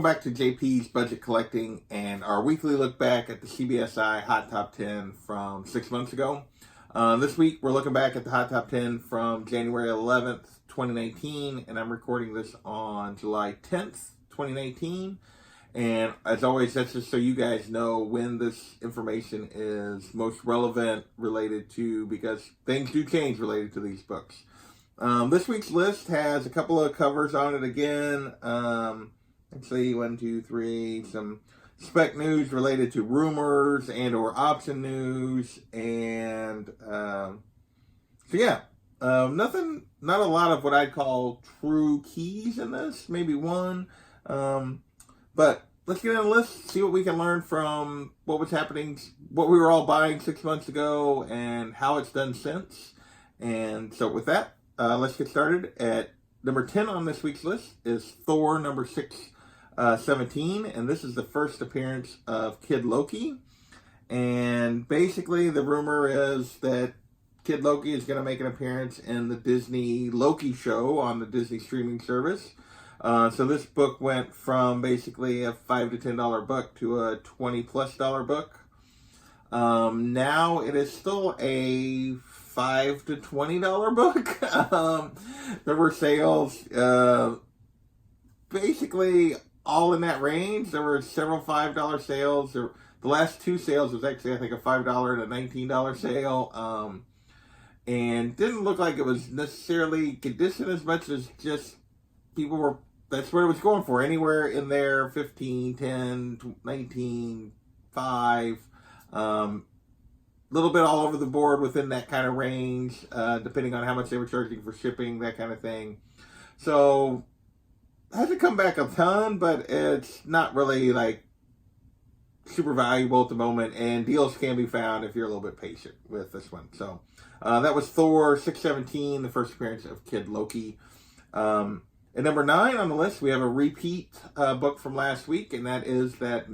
back to JP's Budget Collecting and our weekly look back at the CBSI Hot Top 10 from 6 months ago. This week, we're looking back at the Hot Top 10 from January 11th, 2019, and I'm recording this on July 10th, 2019. And as always, that's just so you guys know when this information is most relevant related to, because things do change related to these books. This week's list has a couple of covers on it again. Let's see, 1, 2, 3, some spec news related to rumors and or option news. And nothing, not a lot of what I'd call true keys in this, maybe one. But let's get in the list, see what we can learn from what was happening, what we were all buying 6 months ago, and how it's done since. And so with that, let's get started. At number 10 on this week's list is Thor number 617, and this is the first appearance of Kid Loki. And basically, the rumor is that Kid Loki is going to make an appearance in the Disney Loki show on the Disney streaming service. So this book went from basically a $5 to $10 book to a $20+ book. Now it is still a $5 to $20 book. There were sales, basically all in that range. There were several $5 sales. The last two sales was actually, I think, a $5 and a $19 sale. And didn't look like it was necessarily conditioned as much as just people were, that's what it was going for. Anywhere in there, 15, 10, 19, 5, little bit all over the board within that kind of range, depending on how much they were charging for shipping, that kind of thing. So, hasn't come back a ton, but it's not really like super valuable at the moment, and deals can be found if you're a little bit patient with this one. So, that was Thor 617, the first appearance of Kid Loki. At number 9 on the list, we have a repeat book from last week, and that is that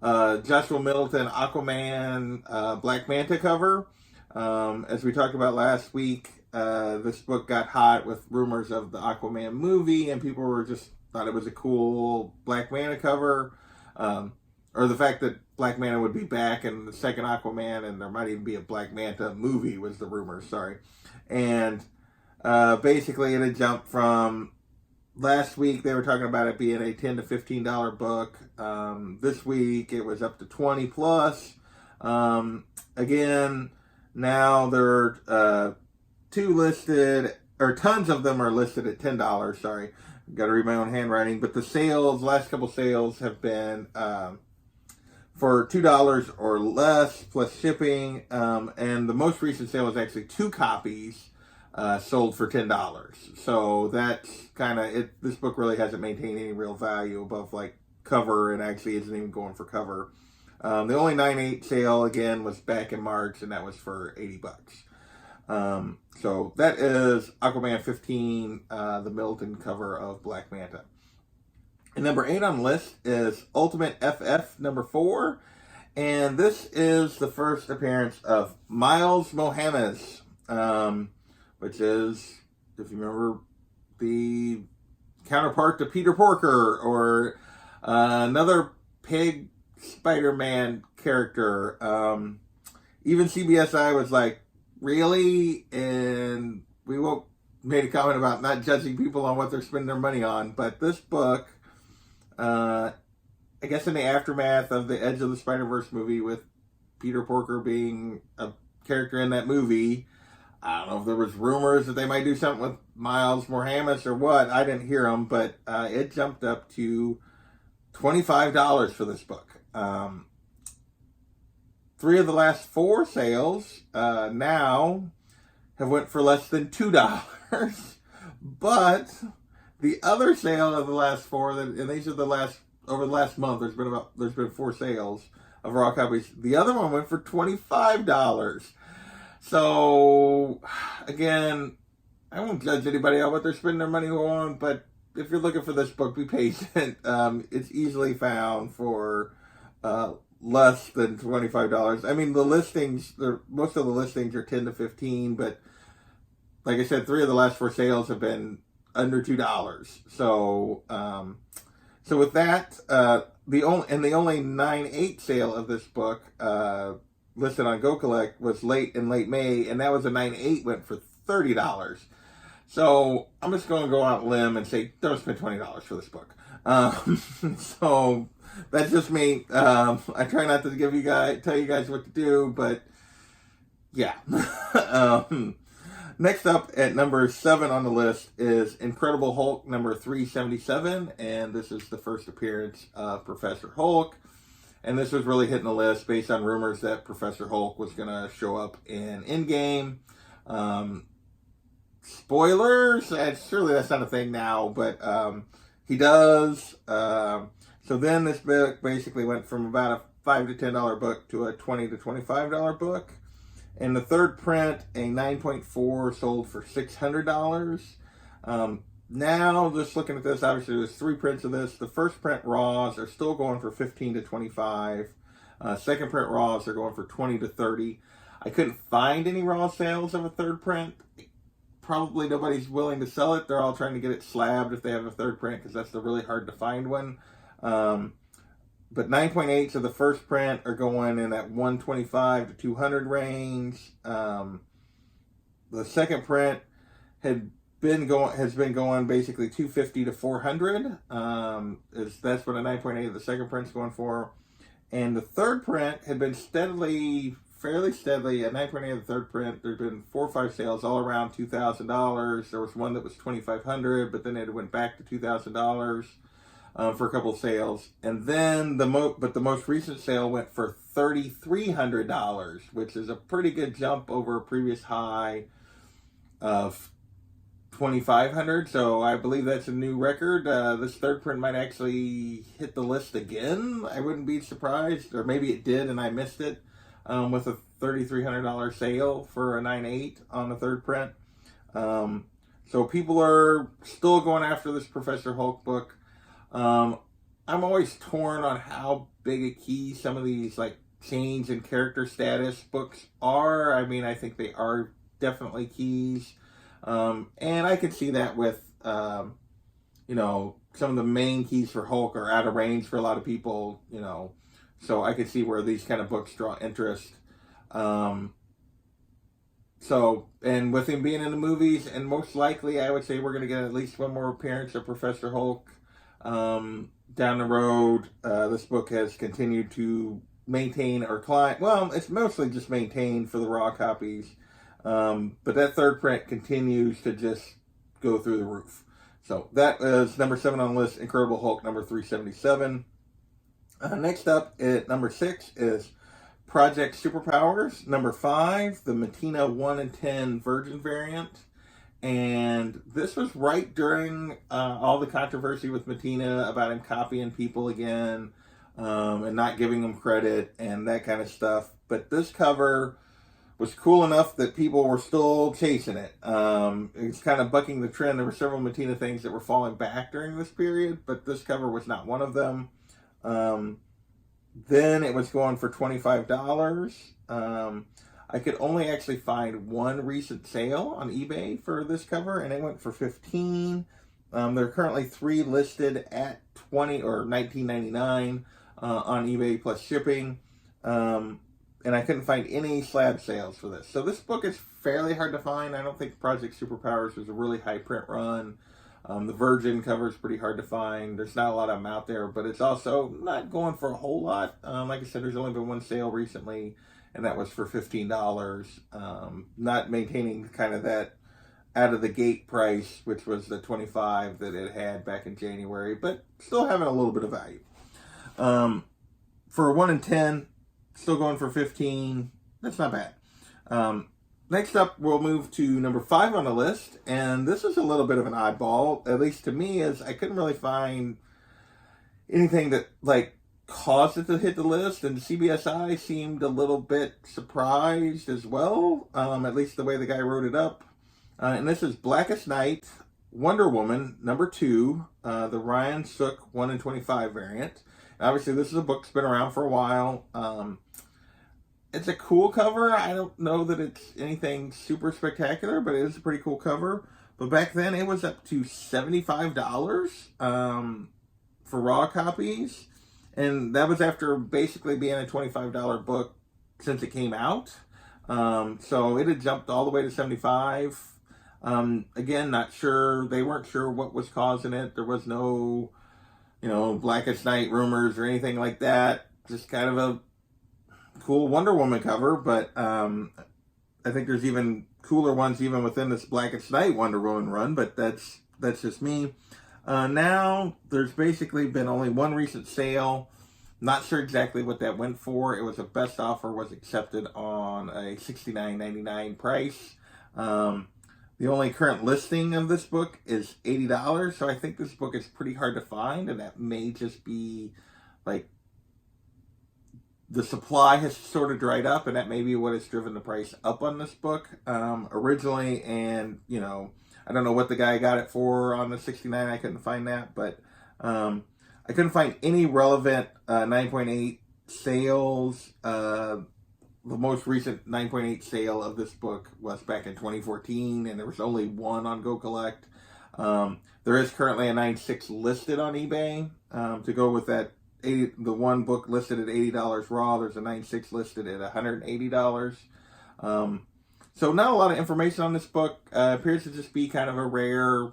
Joshua Middleton Aquaman Black Manta cover. As we talked about last week, this book got hot with rumors of the Aquaman movie, and people were just thought it was a cool Black Manta cover, or the fact that Black Manta would be back in the second Aquaman, and there might even be a Black Manta movie was the rumor. Sorry, and basically it had jumped from. Last week, they were talking about it being a $10 to $15 book. This week, it was up to $20+. Again, now there are two listed, or tons of them are listed at $10. Sorry, got to read my own handwriting. But the sales, last couple sales have been for $2 or less plus shipping. And the most recent sale was actually 2 copies. Sold for $10. So that's kind of it. This book really hasn't maintained any real value above like cover, and actually isn't even going for cover. The only 9/8 sale again was back in March, and that was for $80. So that is Aquaman 15, the Middleton cover of Black Manta. And number 8 on the list is Ultimate FF number 4, and this is the first appearance of Miles Mohammed. Which is, if you remember, the counterpart to Peter Porker, or another pig Spider-Man character. Even CBSI was like, really? And we made a comment about not judging people on what they're spending their money on. But this book, I guess in the aftermath of the Edge of the Spider-Verse movie, with Peter Porker being a character in that movie, I don't know if there was rumors that they might do something with Miles Mohammed or what. I didn't hear them, but it jumped up to $25 for this book. 3 of the last 4 sales now have went for less than $2. But the other sale of the last 4, and these are the last, over the last month, there's been 4 sales of raw copies. The other one went for $25. So, again, I won't judge anybody on what they're spending their money on, but if you're looking for this book, be patient. It's easily found for less than $25. I mean, the listings, most of the listings are 10 to 15, but like I said, 3 of the last 4 sales have been under $2. So, So with that, the only 9/8 sale of this book listed on Go Collect was in late May, and that was a 9/8 went for $30. So I'm just going to go out on a limb and say don't spend $20 for this book. So that's just me. I try not to tell you guys what to do, but yeah. Next up at number 7 on the list is Incredible Hulk number 377, and this is the first appearance of Professor Hulk. And this was really hitting the list based on rumors that Professor Hulk was going to show up in Endgame. Spoilers? Surely that's not a thing now, but he does. So then this book basically went from about a $5 to $10 book to a $20 to $25 book. And the third print, a 9.4, sold for $600. Now, just looking at this, obviously there's 3 prints of this. The first print raws are still going for $15 to $25. Second print raws are going for $20 to $30. I couldn't find any raw sales of a third print. Probably nobody's willing to sell it. They're all trying to get it slabbed if they have a third print, because that's the really hard to find one. But 9.8s of the first print are going in that 125 to 200 range. The second print has been going basically 250 to 400. That's what a 9.8 of the second print's going for. And the third print had been fairly steadily, a 9.8 of the third print. There'd been 4 or 5 sales all around $2,000. There was one that was $2,500, but then it went back to $2,000. For a couple of sales, and then the most recent sale went for $3,300, which is a pretty good jump over a previous high of $2,500. So I believe that's a new record. This third print might actually hit the list again. I wouldn't be surprised, or maybe it did and I missed it, with a $3,300 sale for a 9.8 on the third print. So people are still going after this Professor Hulk book. I'm always torn on how big a key some of these like change in character status books are. I mean, I think they are definitely keys. And I can see that with, some of the main keys for Hulk are out of range for a lot of people, so I can see where these kind of books draw interest. And with him being in the movies, and most likely I would say we're going to get at least one more appearance of Professor Hulk down the road. This book has continued to maintain or climb. Well, it's mostly just maintained for the raw copies. But that third print continues to just go through the roof. So that is number 7 on the list, Incredible Hulk number 377. Next up at number 6 is Project Superpowers. Number 5, the Manta 1 in 10 Virgin variant. And this was right during all the controversy with Manta about him copying people again, and not giving them credit and that kind of stuff. But this cover was cool enough that people were still chasing it. It's kind of bucking the trend. There were several Manta things that were falling back during this period, but this cover was not one of them. Then it was going for $25. I could only actually find one recent sale on eBay for this cover, and it went for $15. There are currently 3 listed at $20 or $19.99 on eBay plus shipping. And I couldn't find any slab sales for this. So this book is fairly hard to find. I don't think Project Superpowers was a really high print run. The Virgin cover is pretty hard to find. There's not a lot of them out there, but it's also not going for a whole lot. Like I said, there's only been one sale recently, and that was for $15. Not maintaining kind of that out of the gate price, which was the $25 that it had back in January, but still having a little bit of value. For a 1 in 10, still going for $15. That's not bad. Next up, we'll move to number 5 on the list, and this is a little bit of an oddball, at least to me, as I couldn't really find anything that caused it to hit the list, and CBSI seemed a little bit surprised as well, at least the way the guy wrote it up. And this is Blackest Night, Wonder Woman, number 2, the Ryan Sook 1 in 25 variant. And obviously, this is a book that's been around for a while. It's a cool cover. I don't know that it's anything super spectacular, but it is a pretty cool cover. But back then, it was up to $75 for raw copies, and that was after basically being a $25 book since it came out. So it had jumped all the way to $75. Again, not sure. They weren't sure what was causing it. There was no, Blackest Night rumors or anything like that. Just kind of a cool Wonder Woman cover, but I think there's even cooler ones even within this Blackest Night Wonder Woman run, but that's just me. Now, there's basically been only one recent sale. Not sure exactly what that went for. It was a best offer, was accepted on a $69.99 price. The only current listing of this book is $80, so I think this book is pretty hard to find, and that may just be like the supply has sort of dried up, and that may be what has driven the price up on this book originally. And I don't know what the guy got it for on the $69. I couldn't find that, but I couldn't find any relevant 9.8 sales. The most recent 9.8 sale of this book was back in 2014, and there was only one on Go Collect. There is currently a 9.6 listed on eBay. To go with that, the one book listed at $80 raw, there's a 9.6 listed at $180. So not a lot of information on this book. Appears to just be kind of a rare,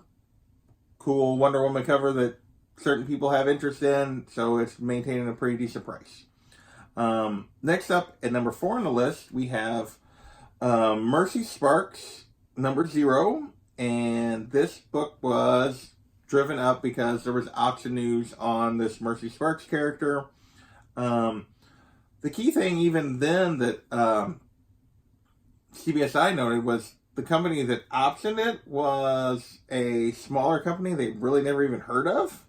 cool Wonder Woman cover that certain people have interest in, so it's maintaining a pretty decent price. Next up, at number 4 on the list, we have Mercy Sparks, number 0. And this book was driven up because there was auction news on this Mercy Sparks character. The key thing even then that CBSI noted was the company that optioned it was a smaller company they really never even heard of.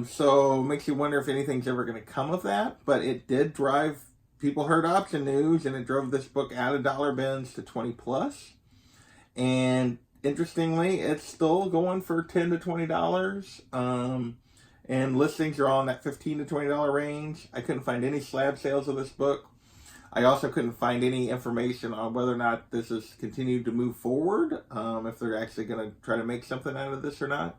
So it makes you wonder if anything's ever going to come of that. But it did drive, people heard option news, and it drove this book out of dollar bins to 20 plus. And interestingly, it's still going for $10 to $20. And listings are on that $15 to $20 range. I couldn't find any slab sales of this book. I also couldn't find any information on whether or not this has continued to move forward, if they're actually going to try to make something out of this or not.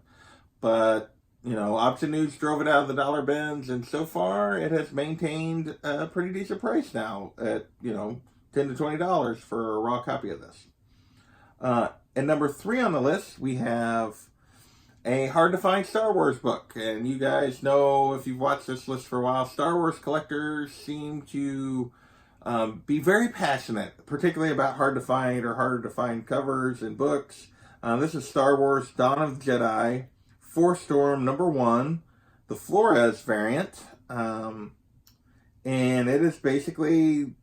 But Option News drove it out of the dollar bins, and so far it has maintained a pretty decent price now at, $10 to $20 for a raw copy of this. And number 3 on the list, we have a hard-to-find Star Wars book. And you guys know, if you've watched this list for a while, Star Wars collectors seem to be very passionate, particularly about hard-to-find or harder-to-find covers and books. This is Star Wars Dawn of the Jedi, Force Storm number 1, the Flores variant. And it is basically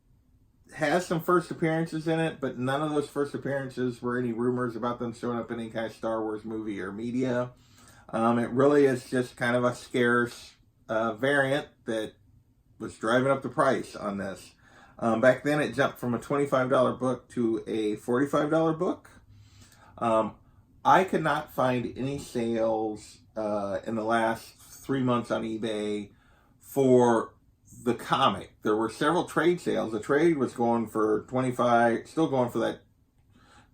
has some first appearances in it, but none of those first appearances were any rumors about them showing up in any kind of Star Wars movie or media. It really is just kind of a scarce variant that was driving up the price on this. Back then it jumped from a $25 book to a $45 book. I could not find any sales in the last 3 months on eBay for the comic. There were several trade sales. The trade was going for still going for that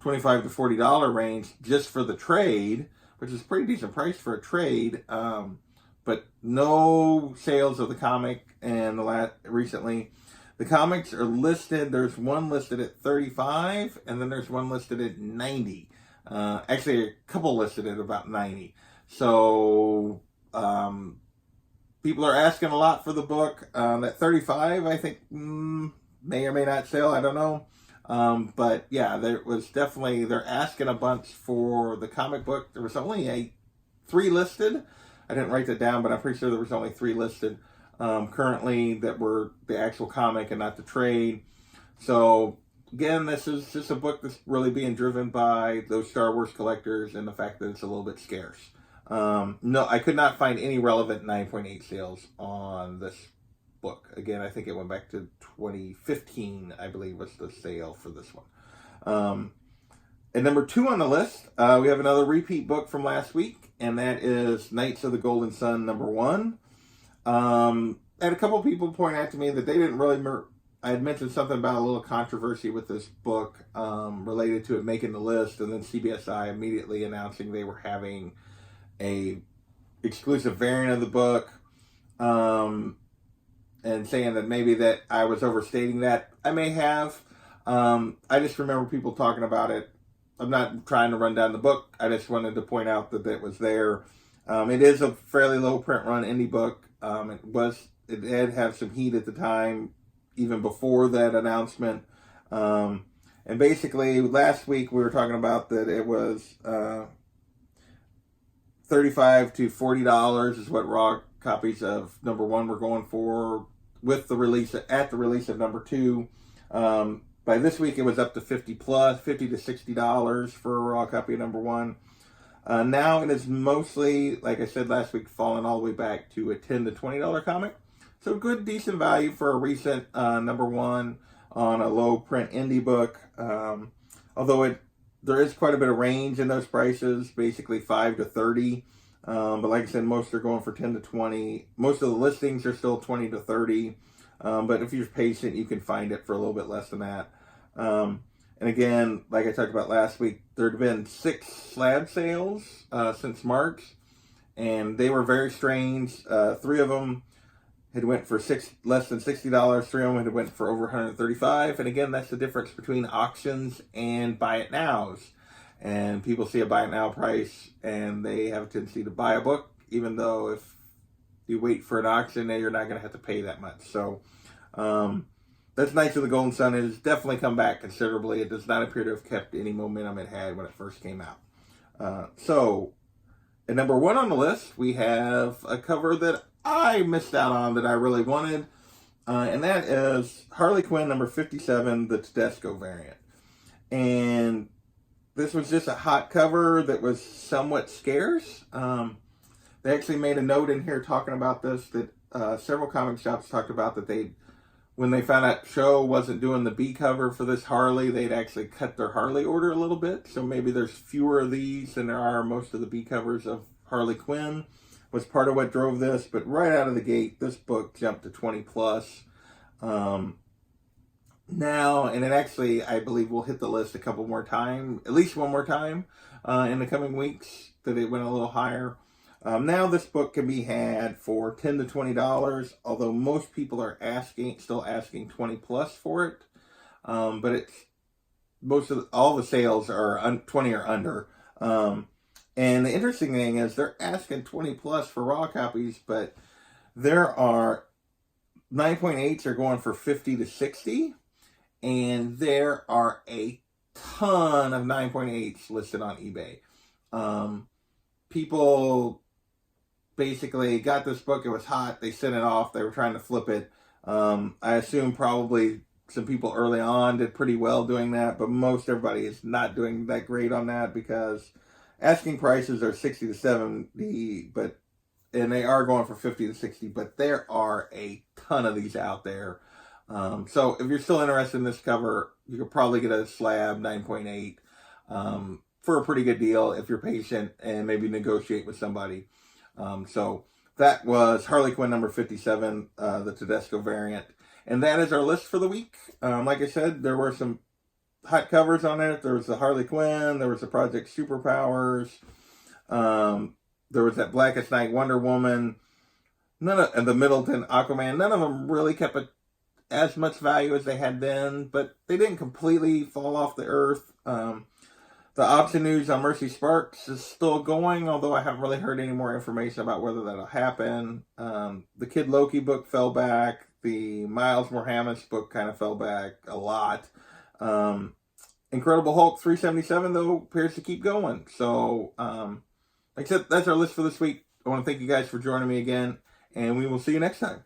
$25 to $40 range just for the trade, which is a pretty decent price for a trade. But no sales of the comic recently. The comics are listed. There's one listed at $35, and then there's one listed at $90. Actually, a couple listed at about $90. So people are asking a lot for the book. At $35, I think may or may not sell. I don't know. But yeah, they're asking a bunch for the comic book. There was only 3 listed. I didn't write that down, but I'm pretty sure there was only 3 listed currently that were the actual comic and not the trade. So again, this is just a book that's really being driven by those Star Wars collectors and the fact that it's a little bit scarce. No, I could not find any relevant 9.8 sales on this book. Again, I think it went back to 2015, I believe, was the sale for this one. At number 2 on the list, we have another repeat book from last week, and that is Knights of the Golden Sun, number 1. And a couple of people point out to me that they didn't really... I had mentioned something about a little controversy with this book related to it making the list, and then CBSI immediately announcing they were having a exclusive variant of the book, and saying that maybe that I was overstating that. I may have. I just remember people talking about it. I'm not trying to run down the book. I just wanted to point out that it was there. It is a fairly low print run indie book. It did have some heat at the time, even before that announcement. And basically, last week we were talking about that it was $35 to $40 is what raw copies of number 1 were going for with the release at the release of number 2. By this week, it was up to $50 to $60 for a raw copy of number 1. Now it is mostly, like I said last week, fallen all the way back to a $10 to $20 comic. So good, decent value for a recent number 1 on a low print indie book. Although there is quite a bit of range in those prices, basically $5 to $30. But like I said, most are going for $10 to $20. Most of the listings are still $20 to $30. But if you're patient, you can find it for a little bit less than that. And again, like I talked about last week, there had been 6 slab sales since March, and they were very strange. 3 of them had went for less than $60. 3 of them had went for over $135. And again, that's the difference between auctions and buy it nows. And people see a buy it now price, and they have a tendency to buy a book, even though if you wait for an auction, you're not going to have to pay that much. So that's Knights of the Golden Sun. It has definitely come back considerably. It does not appear to have kept any momentum it had when it first came out. So at number 1 on the list, we have a cover that I missed out on that I really wanted, and that is Harley Quinn number 57, the Tedesco variant. And this was just a hot cover that was somewhat scarce. They actually made a note in here talking about this, that several comic shops talked about that when they found out Show wasn't doing the B cover for this Harley, they'd actually cut their Harley order a little bit. So maybe there's fewer of these than there are most of the B covers of Harley Quinn, was part of what drove this. But right out of the gate, this book jumped to 20 plus. Now, and it actually, I believe, will hit the list a couple more times, at least one more time in the coming weeks, that it went a little higher. Now this book can be had for $10 to $20, although most people are still asking 20 plus for it. But all the sales are 20 or under. And the interesting thing is they're asking 20 plus for raw copies, but there are 9.8s are going for 50 to 60. And there are a ton of 9.8s listed on eBay. People basically got this book. It was hot. They sent it off. They were trying to flip it. I assume probably some people early on did pretty well doing that, but most everybody is not doing that great on that because asking prices are 60 to 70, and they are going for 50 to 60, but there are a ton of these out there. So if you're still interested in this cover, you could probably get a slab 9.8 for a pretty good deal if you're patient and maybe negotiate with somebody. So that was Harley Quinn number 57, the Tedesco variant. And that is our list for the week. Like I said, there were some hot covers on it. There was the Harley Quinn. There was the Project Superpowers. There was that Blackest Night Wonder Woman. And the Middleton Aquaman. None of them really kept as much value as they had then, but they didn't completely fall off the earth. The auction news on Mercy Sparks is still going, although I haven't really heard any more information about whether that'll happen. The Kid Loki book fell back. The Miles Morhamis book kind of fell back a lot. Incredible Hulk 377, though, appears to keep going. So, like I said, that's our list for this week. I want to thank you guys for joining me again, and we will see you next time.